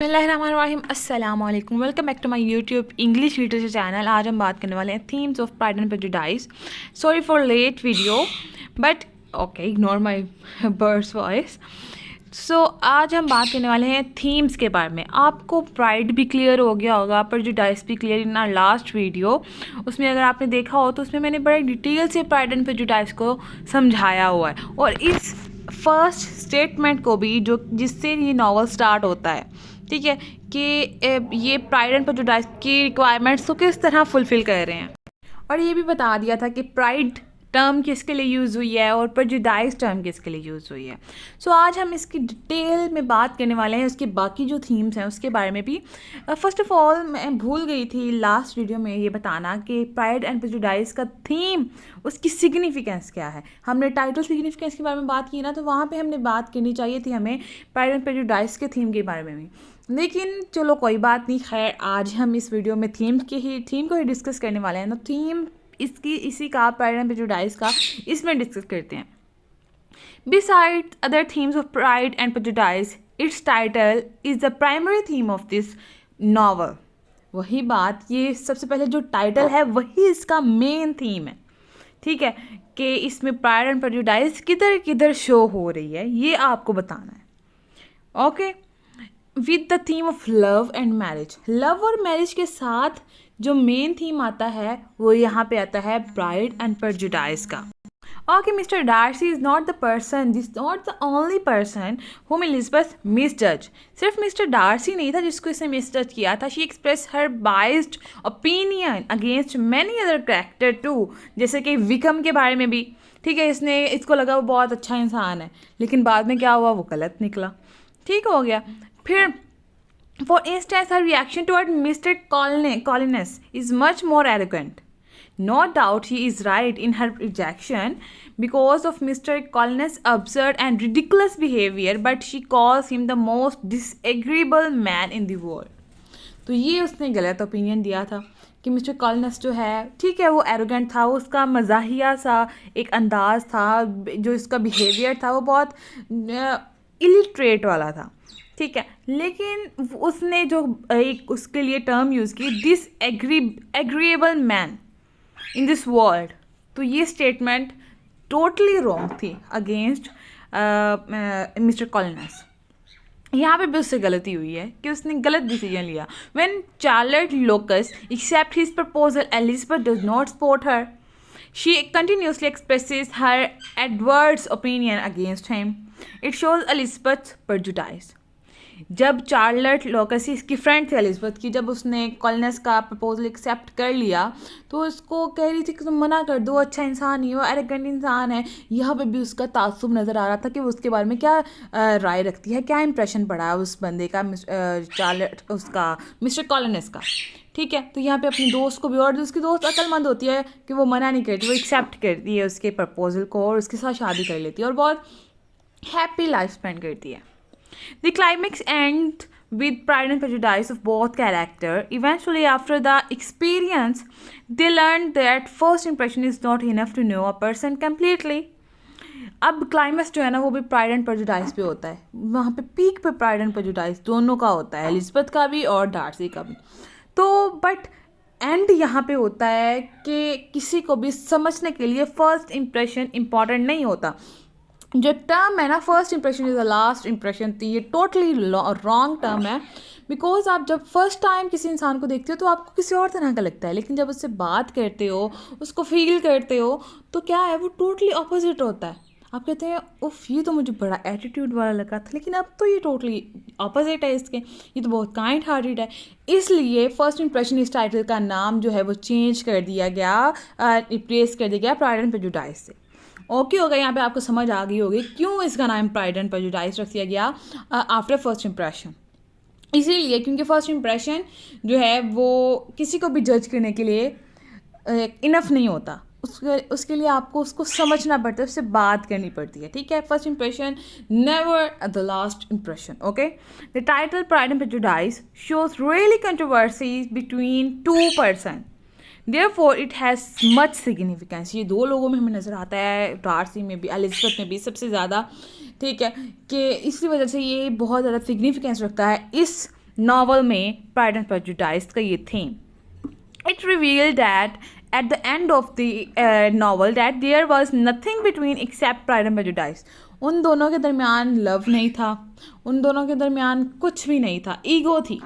बिस्मिल्लाहिर्रहमानिर्रहीम अस्सलाम वालेकुम। Welcome back to my YouTube English literature channel. आज हम बात करने वाले हैं themes of Pride and Prejudice. Sorry for late video but okay, ignore my birds voice. So आज हम बात करने वाले हैं थीम्स के बारे में। आपको प्राइड भी क्लियर हो गया होगा, प्रेजुडिस भी clear in our last video. उसमें अगर आपने देखा हो तो उसमें मैंने बड़े डिटेल से प्राइड एंड प्रेजुडिस को समझाया हुआ है, और इस फर्स्ट स्टेटमेंट को भी जो जिससे ये नावल स्टार्ट होता है, ठीक है, कि ये प्राइड एंड प्रेजुडिस की रिक्वायरमेंट्स को किस तरह फुलफ़िल कर रहे हैं। और ये भी बता दिया था कि प्राइड टर्म किसके लिए यूज़ हुई है और प्रेजुडिस टर्म किसके लिए यूज़ हुई है। सो आज हम इसकी डिटेल में बात करने वाले हैं, उसके बाकी जो थीम्स हैं उसके बारे में भी। फर्स्ट ऑफ ऑल मैं भूल गई थी लास्ट वीडियो में ये बताना कि प्राइड एंड प्रेजुडिस का थीम, उसकी सिग्निफिकेंस क्या है। हमने टाइटल सिग्निफिकेंस के बारे में बात की ना, तो वहाँ पे हमने बात करनी चाहिए थी हमें प्राइड एंड प्रेजुडिस के थीम के बारे में भी, लेकिन चलो कोई बात नहीं। खैर, आज हम इस वीडियो में थीम को ही डिस्कस करने वाले हैं ना। थीम इसी का प्राइड एंड प्रेजुडिस का इसमें डिस्कस करते हैं। Beside other themes of Pride and prejudice, it's title is the primary theme of this novel. वही बात, ये सबसे पहले जो टाइटल है वही इसका मेन थीम है, ठीक है, कि इसमें प्राइड एंड प्रेजुडिस किधर किधर शो हो रही है, ये आपको बताना है। Okay, with the theme of love and marriage. Love और मैरिज के साथ जो मेन थीम आता है वो यहाँ पे आता है प्राइड एंड प्रेजुडिस का। Okay, mister Darcy is not the person, this not the only person whom Elizabeth misjudge. सिर्फ मिस्टर डार्सी नहीं था जिसको इसने मिसजज किया था। She express her biased opinion against many other character too, जैसे कि विक्रम के बारे में भी, ठीक है, इसको लगा वो बहुत अच्छा इंसान है, लेकिन बाद में क्या हुआ, वो गलत निकला। ठीक हो गया। फिर for instance her reaction toward mister Collins is much more arrogant. No doubt he is right in her rejection because of Mr. Collins' absurd and ridiculous behavior, but she calls him the most disagreeable man in the world. तो ये उसने गलत opinion दिया था कि mister कॉलिनस जो है, ठीक है, वो एरोगेंट था, उसका मज़ाहिया सा एक अंदाज़ था, जो इसका बिहेवियर था वो बहुत इलिटरेट वाला था, ठीक है, लेकिन उसने जो एक उसके लिए टर्म यूज़ की, this agreeable man in this world, तो ये स्टेटमेंट टोटली रॉन्ग थी अगेंस्ट मिस्टर कॉलिनस। यहाँ पे भी उससे गलती हुई है कि उसने गलत डिसीजन लिया। When Charlotte Lucas accept his proposal, Elizabeth does not support her. She continuously expresses her adverse opinion against him. It shows Elizabeth prejudice. जब चार्लोट लोकस, इसकी फ्रेंड थी एलिजाबेथ की, जब उसने कॉलिनस का प्रपोजल एक्सेप्ट कर लिया तो उसको कह रही थी कि तुम मना कर दो, अच्छा इंसान ही हो, एरोगेंट इंसान है। यहाँ पे भी उसका तासुब नज़र आ रहा था कि वो उसके बारे में क्या राय रखती है, क्या इंप्रेशन पड़ा है उस बंदे का, चार्लोट उसका मिस्टर कॉलिनस का, ठीक है। तो यहाँ पे अपनी दोस्त को भी, और उसकी दोस्त अक्लमंद होती है कि वो मना नहीं करती, वो एक्सेप्ट करती है उसके प्रपोजल को और उसके साथ शादी कर लेती है और बहुत हैप्पी लाइफ स्पेंड करती है। The climax ends with pride and prejudice of both characters. Eventually, after the experience, they learn that first impression is not enough to know a person completely. अब क्लाइमेक्स जो है ना वो भी pride and prejudice पे होता है। वहाँ पे पीक पे प्राइड एंड प्रेजुडिस दोनों का होता है, एलिजाबेथ का भी और डार्सी का भी। तो बट एंड यहाँ पे होता है कि किसी को भी समझने के लिए फर्स्ट इम्प्रेशन इम्पॉर्टेंट नहीं होता। जो टर्म है ना, first impression is the last impression, तो ये टोटली रॉन्ग टर्म है। बिकॉज आप जब फर्स्ट टाइम किसी इंसान को देखते हो तो आपको किसी और तरह का लगता है, लेकिन जब उससे बात करते हो, उसको फील करते हो, तो क्या है, वो टोटली ऑपोजिट होता है। आप कहते हैं उफ, ये तो मुझे बड़ा एटीट्यूड वाला लगा था, लेकिन अब तो ये टोटली ऑपोजिट है इसके, ये तो बहुत काइंड हार्टेड है। इसलिए फर्स्ट इंप्रेशन इस टाइटल का नाम जो है वो चेंज कर दिया गया, रिप्लेस कर दिया गया प्राइड एंड प्रेजुडिस से। ओके हो गया, यहाँ पे आपको समझ आ गई होगी क्यों इसका नाम प्राइड एंड प्रेजुडिस रख दिया गया आफ्टर फर्स्ट इंप्रेशन। इसीलिए क्योंकि फर्स्ट इंप्रेशन जो है वो किसी को भी जज करने के लिए इनफ नहीं होता, उसके लिए आपको उसको समझना पड़ता है, उससे बात करनी पड़ती है, ठीक है। First impression never the last impression. Okay, the title pride and prejudice shows really controversy between two person, Therefore it has much significance। ये दो लोगों में हमें नज़र आता है, डार्सी में भी, एलिजाबेथ में भी सबसे ज़्यादा, ठीक है, कि इसी वजह से ये बहुत ज़्यादा सिग्निफिकेंस रखता है इस नॉवल में प्राइड एंड प्रेजुडिस का ये theme. It revealed that at the end of the novel that there was nothing between except Pride and Prejudice. उन दोनों के दरमियान लव नहीं था, उन दोनों के दरमियान कुछ भी नहीं था, ईगो थी.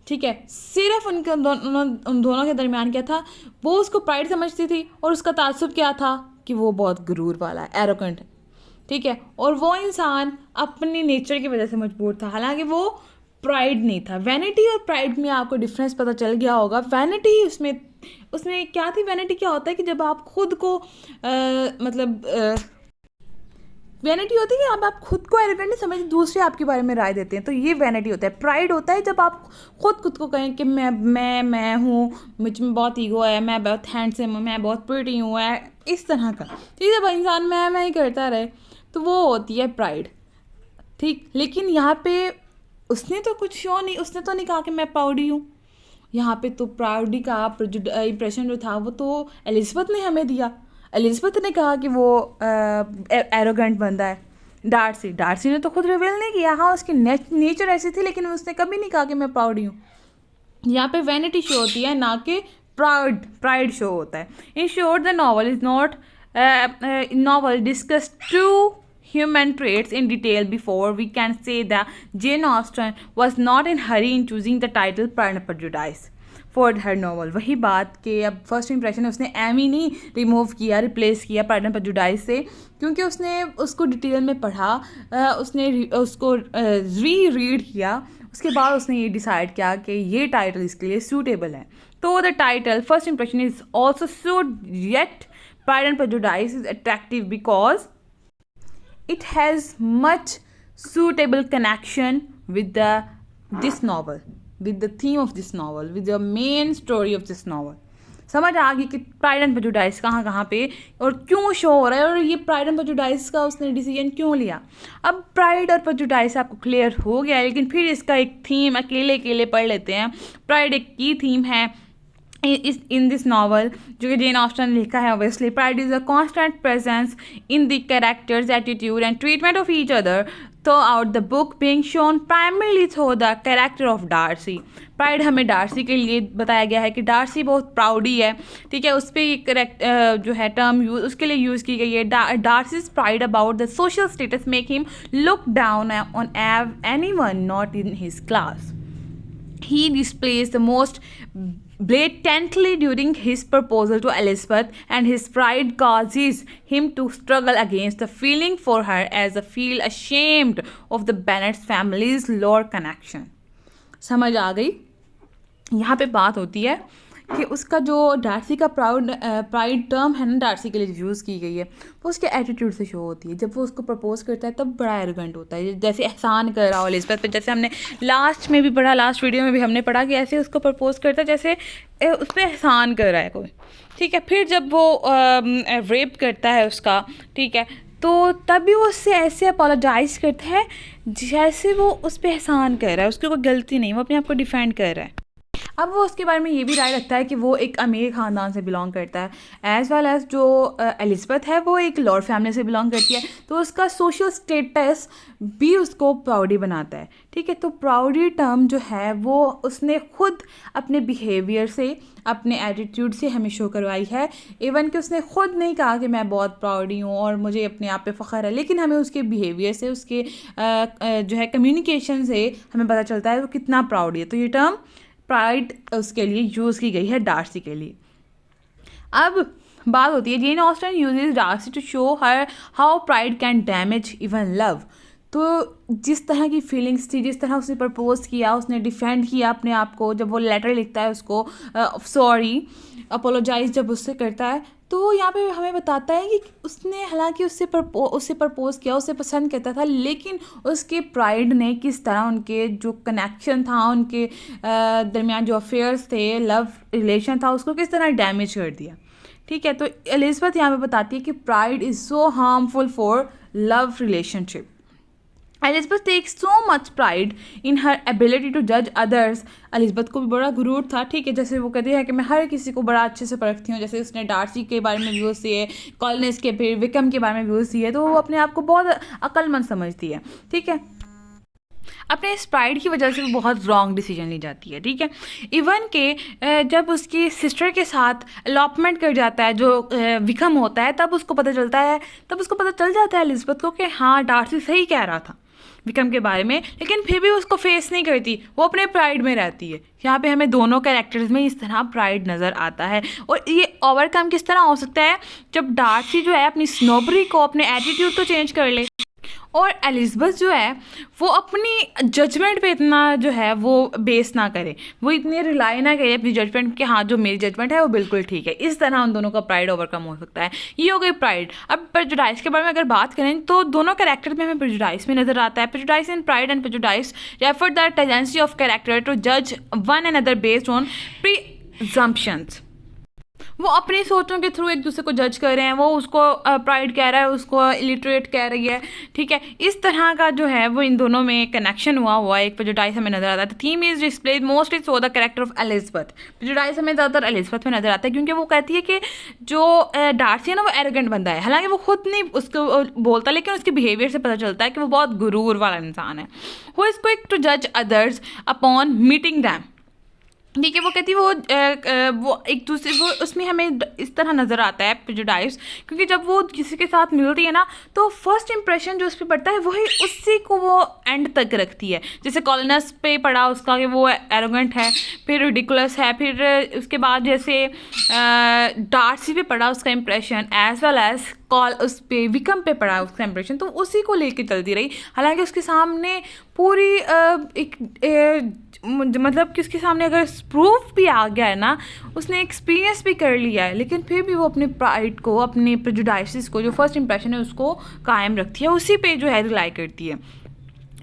ठीक है, सिर्फ उन दोनों के दरमियान क्या था, वो उसको प्राइड समझती थी और उसका तासुब क्या था कि वो बहुत गुरूर वाला है, एरोगेंट है. ठीक है, और वो इंसान अपनी नेचर की वजह से मजबूर था, हालांकि वो प्राइड नहीं था. वैनिटी और प्राइड में आपको डिफरेंस पता चल गया होगा. वैनिटी उसमें क्या थी, वैनिटी क्या होता है कि जब आप खुद को वैनिटी होती है कि आप खुद को एरोगेंट नहीं समझते, दूसरे आपके बारे में राय देते हैं, तो ये वैनिटी होता है. प्राइड होता है जब आप खुद को कहें कि मैं हूँ, मुझ में बहुत ईगो है, मैं बहुत हैंडसम हूँ, मैं बहुत प्रिटी हूँ, इस तरह का. ठीक है, जब इंसान मैं ही करता रहे तो वो होती है प्राइड. ठीक, लेकिन यहाँ पे उसने तो कुछ शो नहीं, उसने तो नहीं कहा कि मैं प्राउडी हूँ. यहाँ पे तो प्राउडी का इम्प्रेशन जो था वो तो एलिज़ाबेथ ने हमें दिया. एलिज़ाबेथ ने कहा कि वो एरोगेंट बंदा है. डार्सी ने तो खुद रिवील नहीं किया. हाँ, उसकी नेचर ऐसी थी, लेकिन उसने कभी नहीं कहा कि मैं प्राउडी हूँ. यहाँ पे वैनिटी शो होती है, ना कि प्राइड शो होता है. In short the novel is not novel discussed two human traits in detail. Before we can say that Jane Austen was not in hurry in choosing the title Pride and Prejudice for her novel. वही बात कि अब first impression उसने Amy नहीं remove किया, replace किया pride and prejudice से, क्योंकि उसने उसको डिटेल में पढ़ा, उसने उसको रीड किया. उसके बाद उसने ये डिसाइड किया कि ये टाइटल इसके लिए सूटेबल है. तो the title first impression is also suit, yet Pride and Prejudice is attractive because it has much suitable connection with this novel, with the theme of this novel, with the main story of this novel. समझ आ गई कि pride and prejudice कहाँ पे और क्यों show हो रहा है, और ये प्राइड एंड प्रेजुडिस का उसने डिसीजन क्यों लिया. अब प्राइड और प्रेजुडिस आपको क्लियर हो गया, लेकिन फिर इसका एक थीम अकेले पढ़ लेते हैं. प्राइड एक की थीम है in this novel जो कि जेन ऑस्टन ने लिखा है. obviously pride is a constant presence in the characters attitude and treatment of each other throughout the book, being shown primarily through the character of Darcy. Pride हमें Darcy के लिए बताया गया है कि डार्सी बहुत प्राउडी है. ठीक है, उस पर ये करेक्ट जो है टर्म यूज उसके लिए यूज़ की गई है. Darcy's pride about the social status make him look down on anyone not in his class. He displays the most blatantly during his proposal to Elizabeth, and his pride causes him to struggle against the feeling for her as a feel ashamed of the Bennet family's lore connection. समझ आ गई. यहाँ पे बात होती है कि उसका जो डार्सी का प्राइड टर्म है ना, डार्सी के लिए यूज़ की गई है, वो उसके एटीट्यूड से शो होती है. जब वो उसको प्रपोज करता है तब बड़ा एरोगेंट होता है, जैसे एहसान कर रहा हो एलिज़ाबेथ पे. जैसे हमने लास्ट वीडियो में भी हमने पढ़ा कि ऐसे उसको प्रपोज करता है जैसे उस पर एहसान कर रहा है कोई. ठीक है, फिर जब वो रेप करता है उसका, ठीक है, तो तब भी वो उससे ऐसे अपोलोजाइज़ करता है जैसे वो उस पर एहसान कर रहा है, उसकी कोई गलती नहीं, वो अपने आप को डिफेंड कर रहा है. अब वो उसके बारे में ये भी राय रखता है कि वो एक अमीर ख़ानदान से बिलोंग करता है, एज़ वेल एज़ जो एलिज़ाबेथ है वो एक लॉर्ड फैमिली से बिलोंग करती है, तो उसका सोशल स्टेटस भी उसको प्राउडी बनाता है. ठीक है, तो प्राउडी टर्म जो है वो उसने खुद अपने बिहेवियर से, अपने एटीट्यूड से हमें शो करवाई है. इवन कि उसने खुद नहीं कहा कि मैं बहुत प्राउडी हूँ और मुझे अपने आप पे फ़ख्र है, लेकिन हमें उसके बिहेवियर से, उसके जो है कम्युनिकेशन से हमें पता चलता है वो कितना प्राउडी है. तो ये टर्म प्राइड उसके लिए यूज़ की गई है डार्सी के लिए. अब बात होती है Jane Austen uses Darcy to show her how pride can damage even love. तो जिस तरह की फीलिंग्स थी, जिस तरह उसने प्रपोज किया, उसने डिफेंड किया अपने आप को, जब वो लेटर लिखता है उसको सॉरी अपोलोजाइज जब उससे करता है, तो यहाँ पे हमें बताता है कि उसने हालांकि उससे प्रपोज किया, उसे पसंद करता था, लेकिन उसके प्राइड ने किस तरह उनके जो कनेक्शन था, उनके दरमियान जो अफेयर्स थे, लव रिलेशन था, उसको किस तरह डैमेज कर दिया. ठीक है, तो एलिज़ाबेथ यहाँ पे बताती है कि pride is so harmful for love relationship. Elizabeth takes so much pride in her ability to जज अदर्स. एलिज़ाबेथ को भी बड़ा गुरूर था. ठीक है, जैसे वो कहती है कि मैं हर किसी को बड़ा अच्छे से परखती हूँ. जैसे उसने डार्सी के बारे में व्यूज़ दिए, कॉलिन्स के, फिर विकम के बारे में व्यूज़ दिए, तो वो अपने आप को बहुत अक्लमंद समझती है. ठीक है, अपने इस प्राइड की वजह से वो बहुत रॉन्ग डिसीजन ली जाती है, ठीक है। इवन के जब उसकी सिस्टर के साथ अलॉपमेंट कर जाता है जो विकम होता है, तब उसको पता चल जाता है एलिज़ाबेथ को कि हाँ डार्सी सही कह रहा था विकम के बारे में, लेकिन फिर भी उसको फेस नहीं करती, वो अपने प्राइड में रहती है। यहाँ पे हमें दोनों कैरेक्टर्स में इस तरह प्राइड नज़र आता है। और ये ओवरकम किस तरह हो सकता है, जब डार्सी जो है अपनी स्नोबरी को, अपने एटीट्यूड को चेंज कर ले, और एलिज़ाबेथ जो है वो अपनी जजमेंट पे इतना जो है वो बेस ना करे, वो इतनी रिलाई ना करे अपनी जजमेंट कि हाँ जो मेरी जजमेंट है वो बिल्कुल ठीक है। इस तरह उन दोनों का प्राइड ओवरकम हो सकता है। ये हो गई प्राइड। अब प्रेजुडाइस के बारे में अगर बात करें तो दोनों कैरेक्टर में हमें प्रेजुडाइस में नज़र आता है। Prejudice in Pride and Prejudice refer the tendency of character to जज one and other based on presumptions. वो अपनी सोचों के थ्रू एक दूसरे को जज कर रहे हैं, वो उसको प्राइड कह रहा है, उसको इलिटरेट कह रही है, ठीक है। इस तरह का जो है वो इन दोनों में कनेक्शन हुआ एक प्रेजुडाइस हमें नजर आता है। Theme is displayed mostly so the character of Elizabeth. Prejudice हमें ज़्यादातर एलिज़ाबेथ में नजर आता है क्योंकि वो कहती है कि जो डार्सी है ना वो एरोगेंट बंदा है, हालांकि वो खुद नहीं उसको बोलता, लेकिन उसके बिहेवियर से पता चलता है कि वो बहुत गुरूर वाला इंसान है। हु इज क्विक टू जज अदर्स अपॉन मीटिंग दैम, ठीक है। वो कहती है वो एक दूसरे वो उसमें हमें इस तरह नज़र आता है प्रेजुडाइस, क्योंकि जब वो किसी के साथ मिलती है ना तो फर्स्ट इंप्रेशन जो उस पर पड़ता है वही उसी को वो एंड तक रखती है। जैसे कॉलिनस पे पड़ा उसका कि वो एरोगेंट है, फिर रिडिकुलस है, फिर उसके बाद जैसे डार्सी पे पड़ा उसका इंप्रेशन, एज वेल एज उस पे विकम पे पड़ा उसका इंप्रेशन, तो उसी को लेके चलती रही। हालांकि उसके सामने पूरी मतलब कि उसके सामने अगर प्रूफ भी आ गया है ना, उसने एक्सपीरियंस भी कर लिया है, लेकिन फिर भी वो अपने प्राइड को, अपने प्रेजुडाइसिस को, जो फर्स्ट इंप्रेशन है उसको कायम रखती है, उसी पे जो है रिलाई करती है।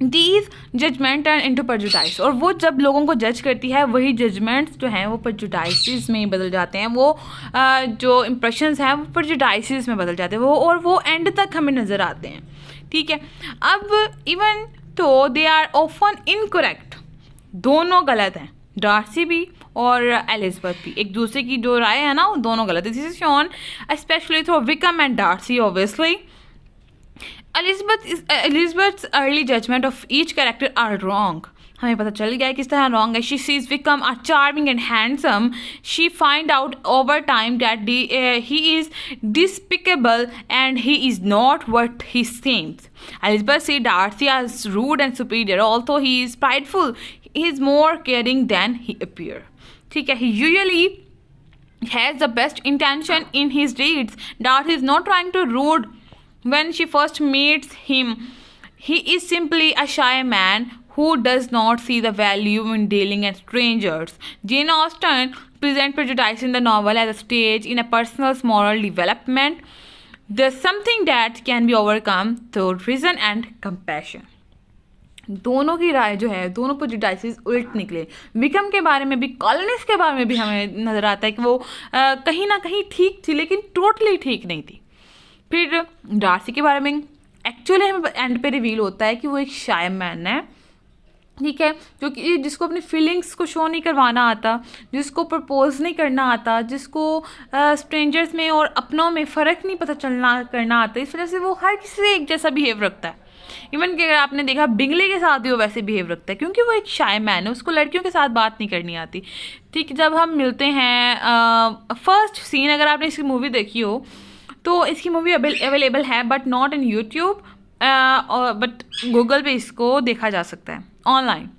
These judgment and into prejudice, और वो जब लोगों को जज करती है वही जजमेंट्स जो हैं वो प्रेजुडाइसिस में बदल जाते हैं, वो जो इंप्रेशंस हैं वो प्रेजुडाइसिस में बदल जाते हैं वो, और वो एंड तक हमें नज़र आते हैं, ठीक है। अब इवन तो दे आर ऑफन इनकरेक्ट, दोनों गलत हैं, डार्सी भी और एलिज़ाबेथ भी, एक दूसरे की जो राय है ना वो दोनों गलत है। This is shown specially through Wickham and Darcy obviously. Elizabeth's early judgment of each character are wrong. हमें पता चल गया है किस तरह रॉन्ग है। She sees Wickham are charming and handsome. She find out over time that he is despicable and he is not what he seems. Elizabeth sees Darcy as rude and superior. Although he is prideful, he is more caring than he appears. ठीक है, he usually has the best intention in his deeds. Darcy is not trying to rude when she first meets him. He is simply a shy man who does not see the value in dealing with strangers. Jane Austen presents prejudice in the novel as a stage in a person's moral development. There's something that can be overcome through reason and compassion. दोनों की राय जो है, दोनों प्रेजुडाइसिस उल्ट निकले। विकम के बारे में भी, कॉलोनिस के बारे में भी हमें नज़र आता है कि वो कहीं ना कहीं ठीक थी, लेकिन टोटली ठीक नहीं थी। फिर डार्सी के बारे में एक्चुअली हमें एंड पे रिवील होता है कि वो एक शाय मैन है, ठीक है, जो कि जिसको अपनी फीलिंग्स को शो नहीं करवाना आता, जिसको प्रपोज नहीं करना आता, जिसको स्ट्रेंजर्स में और अपनों में फ़र्क नहीं पता चलना करना आता। इस वजह से वो हर किसी से एक जैसा बिहेव रखता है। इवन कि अगर आपने देखा बिंगली के साथ भी वो वैसे बिहेव रखता है, क्योंकि वो एक शाय मैन है, उसको लड़कियों के साथ बात नहीं करनी आती। ठीक, जब हम मिलते हैं फर्स्ट सीन, अगर आपने इसकी मूवी देखी हो तो इसकी मूवी अवेलेबल है but not in YouTube, but Google पे इसको देखा जा सकता है ऑनलाइन।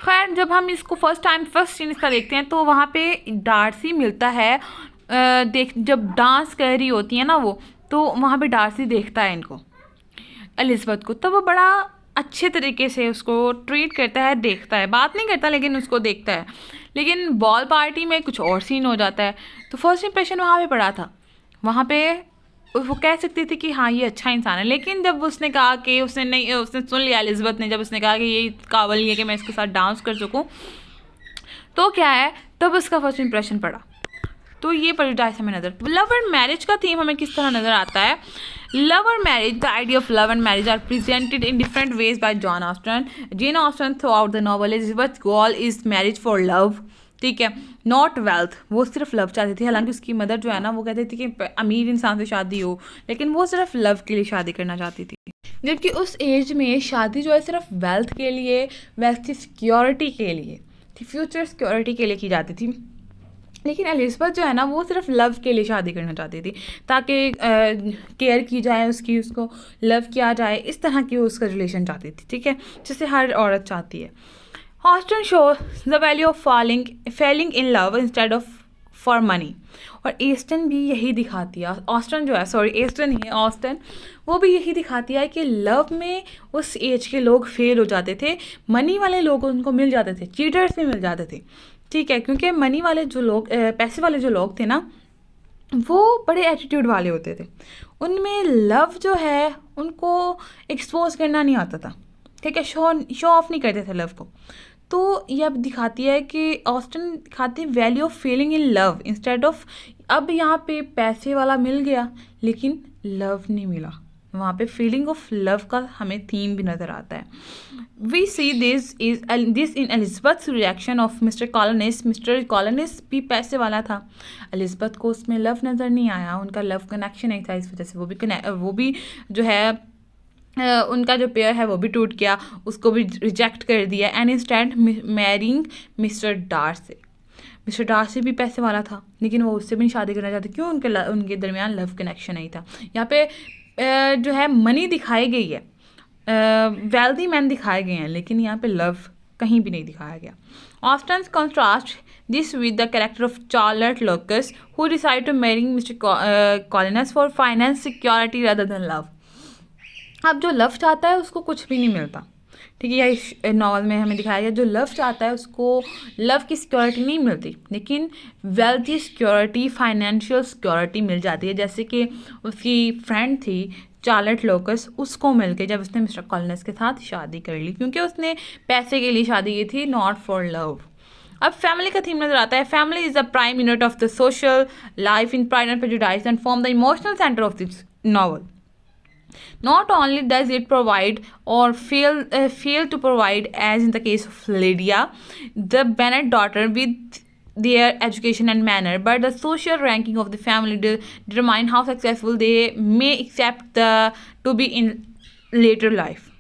खैर, जब हम इसको फर्स्ट सीन इसका देखते हैं तो वहाँ पे डार्सी मिलता है, जब डांस कर रही होती है ना वो, तो वहाँ पे डार्सी देखता है इनको, एलिज़ाबेथ को, तब वो बड़ा अच्छे तरीके से उसको ट्रीट करता है, देखता है, बात नहीं करता लेकिन उसको देखता है। लेकिन बॉल पार्टी में कुछ और सीन हो जाता है। तो फर्स्ट इंप्रेशन वहाँ पे पड़ा था, वहाँ पे वो कह सकती थी कि हाँ ये अच्छा इंसान है, लेकिन जब उसने कहा कि उसने सुन लिया एलिज़ाबेथ ने, जब उसने कहा कि ये काबिल नहीं है कि मैं इसके साथ डांस कर सकूँ, तो क्या है, तब उसका फर्स्ट इंप्रेशन पड़ा। तो ये प्रेजुडाइस हमें नज़र। लव एंड मैरिज का थीम हमें किस तरह नज़र आता है। लव और marriage, the idea of love and marriage are presented in different ways by John Austen. Jane Austen throughout the novel Elizabeth goal is marriage for love, ठीक है, नॉट वेल्थ। वो सिर्फ लव चाहती थी, हालांकि उसकी mother जो है ना वो कहती थी कि अमीर इंसान से शादी हो, लेकिन वो सिर्फ लव के लिए शादी करना चाहती थी। जबकि उस एज में शादी जो है सिर्फ वेल्थ के लिए, वेल्थ की सिक्योरिटी के लिए थी, फ्यूचर सिक्योरिटी के लिए की जाती थी। लेकिन एलिज़ाबेथ जो है ना वो सिर्फ लव के लिए शादी करना चाहती थी, ताकि केयर की जाए उसकी, उसको लव किया जाए, इस तरह की उसका रिलेशन चाहती थी, ठीक है, जैसे हर औरत चाहती है। Austen show the value of falling in love instead of for money. और ईस्टर्न भी यही दिखाती है, ऑस्टन जो है, सॉरी ईस्टर्न ही है, ऑस्टन वो भी यही दिखाती है कि लव में उस एज के लोग फेल हो जाते थे, मनी वाले लोग उनको मिल जाते थे, चीटर्स भी मिल जाते थे, ठीक है, क्योंकि मनी वाले जो लोग, पैसे वाले जो लोग थे ना, वो बड़े एटीट्यूड वाले होते थे, उनमें लव जो है उनको एक्सपोज करना नहीं आता था, ठीक है, शो ऑफ नहीं करते थे लव को। तो ये अब दिखाती है कि ऑस्टन दिखाती है value of feeling in love instead of, अब यहाँ पे पैसे वाला मिल गया लेकिन लव नहीं मिला, वहाँ पे फीलिंग ऑफ लव का हमें थीम भी नज़र आता है। We see this in Elizabeth reaction of mister Collins भी पैसे वाला था, एलिज़ाबेथ को उसमें लव नज़र नहीं आया, उनका लव कनेक्शन नहीं था, इस वजह से वो भी जो है उनका जो पेयर है वो भी टूट गया, उसको भी रिजेक्ट कर दिया, and instead marrying mister Darcy भी पैसे वाला था, लेकिन वो उससे भी नहीं शादी करना चाहते, क्यों, उनके दरमियान लव कनेक्शन नहीं था। यहाँ पे जो है मनी दिखाई गई है, वेल्दी मैन दिखाए गए हैं, लेकिन यहाँ पे लव कहीं भी नहीं दिखाया गया। Austen contrast this with the character of Charlotte Lucas who decide to marrying mister Collins for finance security rather than love. अब जो लव चाहता है उसको कुछ भी नहीं मिलता, ठीक है, इस नॉवल में हमें दिखाया गया जो लव चाहता है उसको लव की सिक्योरिटी नहीं मिलती, लेकिन वेल्थ की सिक्योरिटी, फाइनेंशियल सिक्योरिटी मिल जाती है, जैसे कि उसकी फ्रेंड थी चार्लोट लोकस, उसको मिल के जब उसने मिस्टर कॉलिनस के साथ शादी कर ली, क्योंकि उसने पैसे के लिए शादी की थी, नॉट फॉर लव। अब फैमिली का थीम नजर आता है, family is the prime unit of the social life in Pride and prejudice and form the emotional centre of this novel. Not only does it provide or fail to provide, as in the case of Lydia, the Bennet daughter, with their education and manner, but the social ranking of the family determine how successful they may accept to be in later life.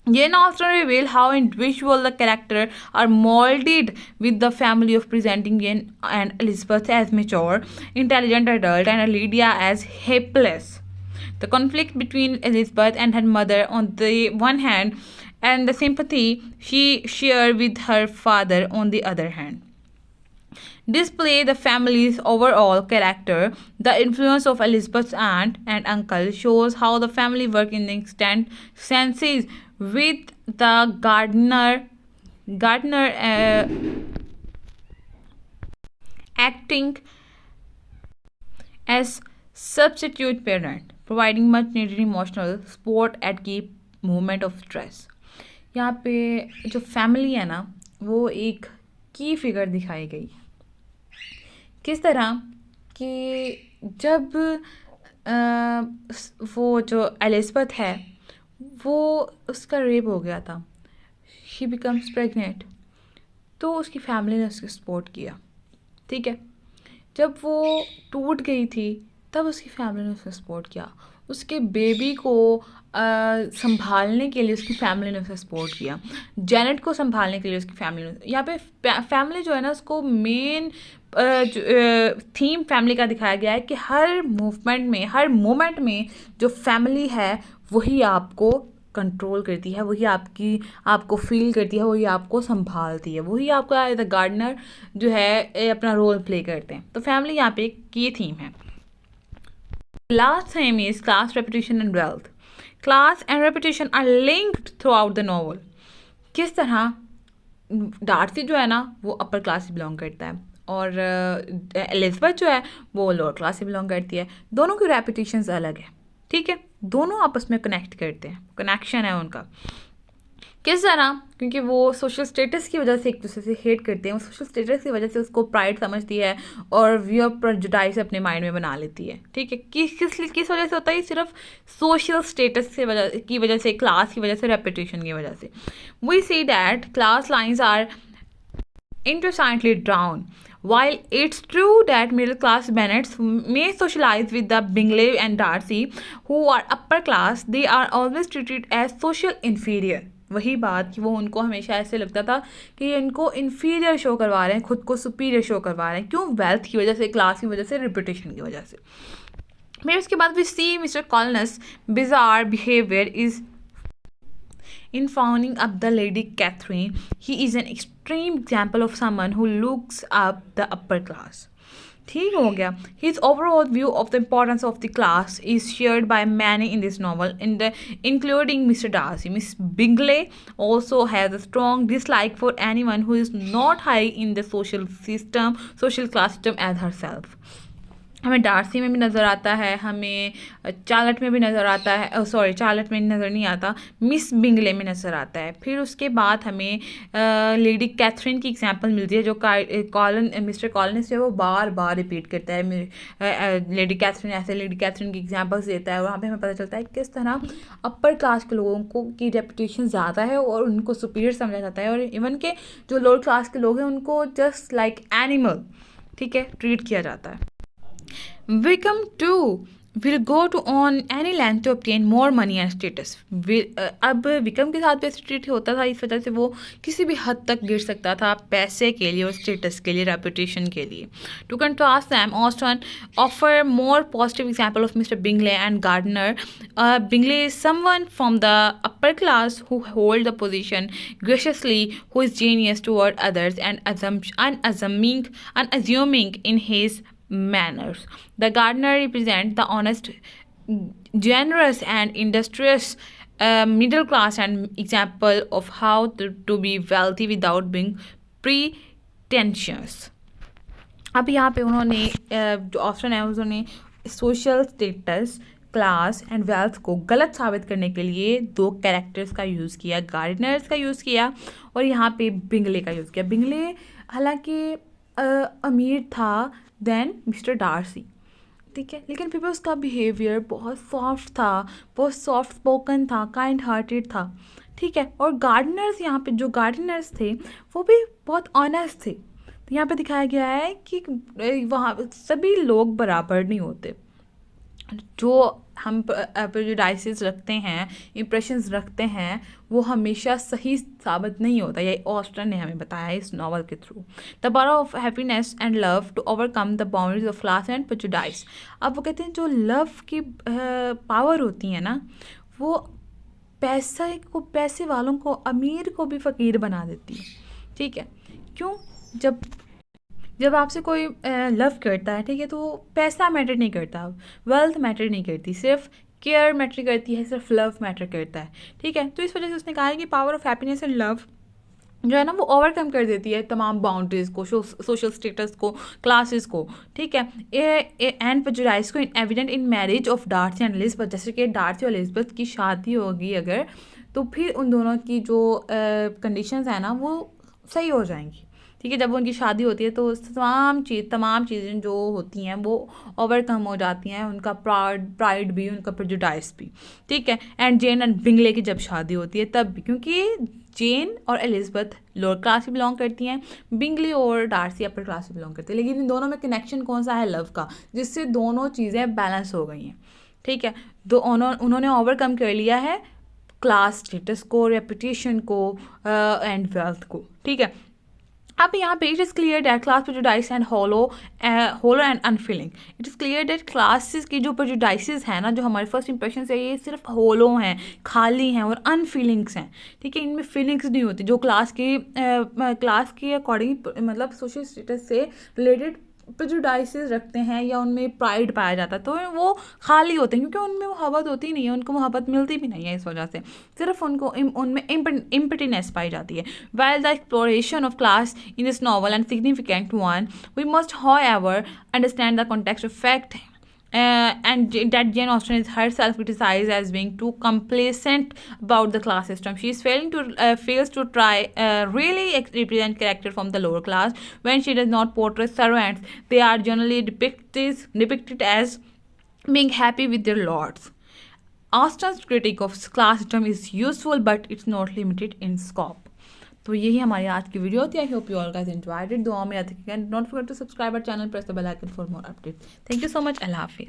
Jane Austen reveal how individual the character are molded with the family of presenting Jane and Elizabeth as mature, intelligent adult and Lydia as helpless. The conflict between Elizabeth and her mother on the one hand, and the sympathy she shared with her father on the other hand, display the family's overall character. The influence of Elizabeth's aunt and uncle shows how the family work in the extent senses with the gardener acting as substitute parent, providing much needed emotional support at key moment of stress. यहाँ पे जो family है ना वो एक की figure दिखाई गई, किस तरह कि जब वो जो एलिज़ाबेथ है वो उसका रेप हो गया था, शी बिकम्स प्रेग्नेंट, तो उसकी फैमिली ने उसको सपोर्ट किया, ठीक है, जब वो टूट गई थी तब उसकी फैमिली ने उसको सपोर्ट किया, उसके बेबी को संभालने के लिए उसकी फैमिली ने उसे सपोर्ट किया, जेनेट को संभालने के लिए उसकी फैमिली ने, यहाँ पे फैमिली जो है ना उसको मेन थीम फैमिली का दिखाया गया है कि हर मूवमेंट में, हर मोमेंट में जो फैमिली है वही आपको कंट्रोल करती है, वही आपको फील करती है, वही आपको संभालती है, वही आपका एज अ गार्डनर जो है अपना रोल प्ले करते हैं। तो फैमिली यहाँ पे ये थीम है। Last theme is class, reputation and wealth. Class and reputation are linked throughout the novel. किस तरह डार्सी जो है ना वो अपर क्लास से बिलोंग करता है और एलिज़ाबेथ जो है वो लोअर क्लास से बिलोंग करती है, दोनों की रेपुटेशंस अलग है, ठीक है, दोनों आपस में कनेक्ट करते हैं, कनेक्शन है उनका। किस तरह, क्योंकि वो सोशल स्टेटस की वजह से एक दूसरे से हेट करते हैं, वो सोशल स्टेटस की वजह से उसको प्राइड समझती है और व्यू ऑफ प्रेजुडिस अपने माइंड में बना लेती है, ठीक है, किस वजह से होता है, सिर्फ सोशल स्टेटस की वजह से, क्लास की वजह से, रेपुटेशन की वजह से। We see that class lines are intricately drawn While it's true that middle class Bennets may socialize with the Bingley and Darcy, who are upper class, they are always treated as social inferior. वही बात कि वो उनको हमेशा ऐसे लगता था कि ये इनको इन्फीरियर शो करवा रहे हैं, खुद को सुपीरियर शो करवा रहे हैं. क्यों? वेल्थ की वजह से, क्लास की वजह से, रेपुटेशन की वजह से. फिर उसके बाद we see mister Collins bizarre behavior is in founding up the Lady Catherine. He is an extreme example of someone who looks up the upper class. ठीक हो गया. His overall view of the importance of the class is shared by many in this novel, including Mr. Darcy. Miss Bingley also has a strong dislike for anyone who is not high in the social class system as herself. हमें Darcy में भी नज़र आता है, हमें चार्लट में भी नज़र आता है, सॉरी चार्लट में नज़र नहीं आता, मिस बिंगले में नज़र आता है. फिर उसके बाद हमें लेडी कैथरीन की एग्जांपल मिलती है, जो मिस्टर कॉलिन्स है वो बार बार रिपीट करता है. लेडी कैथरीन ऐसे लेडी कैथरीन की एग्जांपल्स देता है. वहाँ पे हमें पता चलता है किस तरह अपर क्लास के लोगों को की रेपुटेशन ज़्यादा है और उनको सुपीरियर समझा जाता है, और इवन के जो लोअर क्लास के लोग हैं उनको जस्ट लाइक एनिमल, ठीक है, ट्रीट किया जाता है. Wickham too will go to on any length to obtain more money and status. अब विक्रम के साथ भी ऐसे ट्रीट होता था, इस वजह से वो किसी भी हद तक गिर सकता था पैसे के लिए और स्टेटस के लिए, रेपुटेशन के लिए. To contrast them, Austen offer more positive example of mister Bingley and Gardiner. Bingley is someone from the upper class who hold the position graciously, who is genius toward others and unassuming in his manners. The gardener represents the honest, generous and industrious middle class and example of how to be wealthy without being pretentious. अब यहाँ पे उन्होंने जो option है उन्होंने social status, class and wealth को गलत साबित करने के लिए दो कैरेक्टर्स का यूज़ किया, गार्डनर्स का यूज़ किया और यहाँ पे बिंगले का यूज़ किया. बिंगले हालांकि अमीर था देन मिस्टर डार्सी, ठीक है, लेकिन फिर भी उसका बिहेवियर बहुत सॉफ्ट था, बहुत सॉफ्ट स्पोकन था, काइंड हार्टेड था, ठीक है. और गार्डनर्स, यहाँ पे जो गार्डनर्स थे वो भी बहुत ऑनेस्ट थे. तो यहाँ पे दिखाया गया है कि वहाँ सभी लोग बराबर नहीं होते. जो हम प्रेजुडाइसेस रखते हैं, इम्प्रेशंस रखते हैं, वो हमेशा सही साबित नहीं होता. ये ऑस्टन ने हमें बताया है इस नावल के through. The power of happiness and love to overcome the boundaries of class and prejudice. अब वो कहते हैं जो लव की पावर होती है ना, वो पैसे वालों को, अमीर को भी फ़कीर बना देती है, ठीक है. क्यों? जब आपसे कोई लव करता है, ठीक है, तो पैसा मैटर नहीं करता, वेल्थ मैटर नहीं करती, सिर्फ केयर मैटर करती है, सिर्फ लव मैटर करता है, ठीक है. तो इस वजह से उसने कहा है कि power of happiness and love जो है ना वो ओवरकम कर देती है तमाम बाउंड्रीज़ को, सोशल स्टेटस को, क्लासेस को, ठीक है. एंड प्रेजुडाइस को evident in marriage of Darcy and Elizabeth. जैसे कि डार्सी और एलिज़ाबेथ की शादी होगी अगर, तो फिर उन दोनों की जो कंडीशंस है ना वो सही हो जाएंगी, ठीक है. जब उनकी शादी होती है तो तमाम चीज़ें जो होती हैं वो ओवरकम हो जाती हैं, उनका प्राइड भी, उनका प्रेजुडाइस भी, ठीक है. एंड जेन एंड बिंगले की जब शादी होती है तब भी, क्योंकि जेन और एलिज़ाबेथ लोअर क्लास से बिलोंग करती हैं, बिंगले और डार्सी अपर क्लास से बिलोंग करती है, लेकिन इन दोनों में कनेक्शन कौन सा है? लव का, जिससे दोनों चीज़ें बैलेंस हो गई हैं, ठीक है. उन्होंने ओवरकम कर लिया है क्लास स्टेटस को, रेपुटेशन को एंड वेल्थ को, ठीक है. अब यहाँ पे it is clear that class prejudice and hollow and unfeeling. It is clear that classes की जो प्रेजुडाइसेस हैं ना, जो हमारे फर्स्ट इंप्रेशन है, ये सिर्फ होलो हैं, खाली हैं और अनफीलिंग्स हैं, ठीक है. इनमें फीलिंग्स नहीं होती जो क्लास के अकॉर्डिंग, मतलब सोशल स्टेटस से रिलेटेड प्रेजुडाइसेस रखते हैं या उनमें प्राइड पाया जाता है, तो वो खाली होते हैं, क्योंकि उनमें मोहब्बत होती नहीं है, उनको मोहब्बत मिलती भी नहीं है. इस वजह से सिर्फ उनमें इम्पटीनेस पाई जाती है. While the exploration of class in this novel and significant one, we must however understand the context of fact and that Jane Austen is herself criticized as being too complacent about the class system. She is fails to try really represent character from the lower class. When she does not portray servants, they are generally depicted as being happy with their lords. Austen's critique of class system is useful, but it's not limited in scope. तो यही हमारी आज की video थी। I hope you all guys enjoyed it. दुआ में याद रखिएगा, don't forget to subscribe our channel, press the bell icon for more update. Thank you so much. अल्लाह हाफिज़।